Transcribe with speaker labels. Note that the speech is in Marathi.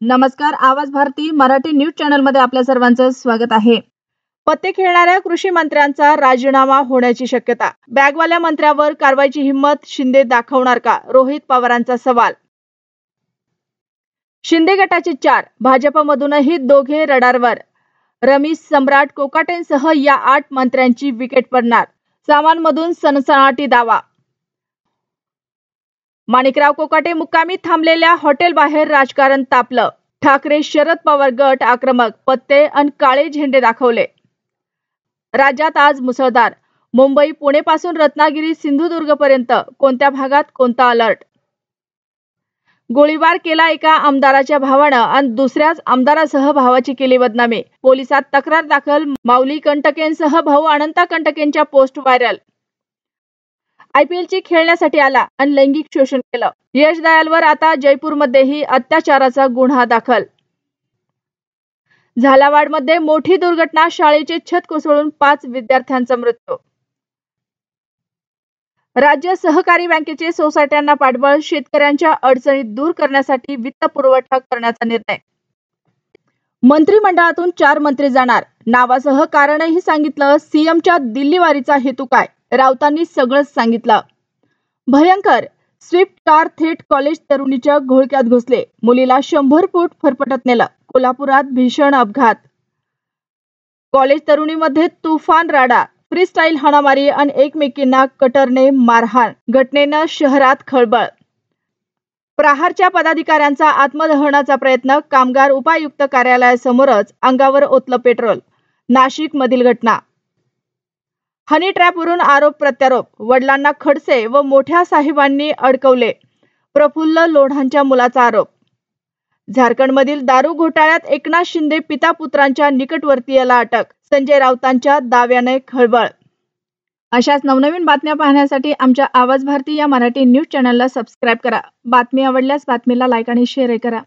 Speaker 1: नमस्कार, आवाज भारती मराठी न्यूज चॅनल मध्ये आपल्या सर्वांचं स्वागत आहे। पत्ते खेळणाऱ्या कृषी मंत्र्यांचा राजीनामा होण्याची शक्यता। बॅगवाल्या मंत्र्यावर कारवाईची हिम्मत शिंदे दाखवणार का? रोहित पवारांचा सवाल। शिंदे गटाचे 4, भाजपमधूनही दोघे रडारवर। रमेश सम्राट कोकाटेंसह या 8 मंत्र्यांची विकेट पडणार। सामानमधून सनसनाटी दावा। माणिकराव कोकाटे मुक्कामी थांबलेल्या हॉटेल बाहेर राजकारण तापलं। ठाकरे शरद पवार गट आक्रमक, पत्ते आणि काळे झेंडे दाखवले। राज्यात आज मुसळधार। मुंबई पुणे पासून रत्नागिरी सिंधुदुर्ग पर्यंत कोणत्या भागात कोणता अलर्ट। गोळीबार केला एका आमदाराच्या भावानं आणि दुसऱ्याच आमदारासह भावाची केली बदनामी। पोलिसात तक्रार दाखल। माऊली कंटकेंसह भाऊ अनंता कंटकेंच्या पोस्ट व्हायरल। IPLची खेळण्यासाठी आला आणि लैंगिक शोषण केलं। यश दयालवर आता जयपूरमध्येही अत्याचाराचा गुन्हा दाखल। झालावाडमध्ये मोठी दुर्घटना, शाळेचे छत कोसळून 5 विद्यार्थ्यांचा मृत्यू। राज्य सहकारी बँकेचे सोसायट्यांना पाठबळ, शेतकऱ्यांच्या अडचणी दूर करण्यासाठी वित्त पुरवठा करण्याचा निर्णय। मंत्रिमंडळातून 4 मंत्री जाणार, नावासह कारणही सांगितलं। सीएमच्या दिल्लीवारीचा हेतू काय? राऊतांनी सगळंच सांगितलं। भयंकर, स्विफ्ट कार थेट कॉलेज तरुणीच्या घोळक्यात घुसले। मुलीला 100 फूट फरफटत नेलं। कोल्हापुरात भीषण अपघात। कॉलेज तरुणीमध्ये तुफान राडा, फ्रीस्टाईल हाणामारी आणि एकमेकींना कटरने मारहाण। घटनेनं शहरात खळबळ। प्रहारच्या पदाधिकाऱ्यांचा आत्मदहनाचा प्रयत्न, कामगार उपायुक्त कार्यालयासमोरच अंगावर ओतलं पेट्रोल। नाशिक मधील घटना। हनी ट्रॅपवरून आरोप प्रत्यारोप, वडिलांना खडसे व मोठ्या साहेबांनी अडकवले। प्रफुल्ल लोढांच्या मुलाचा आरोप। झारखंडमधील दारू घोटाळ्यात एकनाथ शिंदे पिता पुत्रांच्या निकटवर्तीयाला अटक। संजय राऊतांच्या दाव्याने खळबळ। अशाच नवनवीन बातम्या पाहण्यासाठी आमच्या आवाज भारती या मराठी न्यूज चॅनलला सबस्क्राईब करा। बातमी आवडल्यास बातमीला लाईक आणि शेअर करा।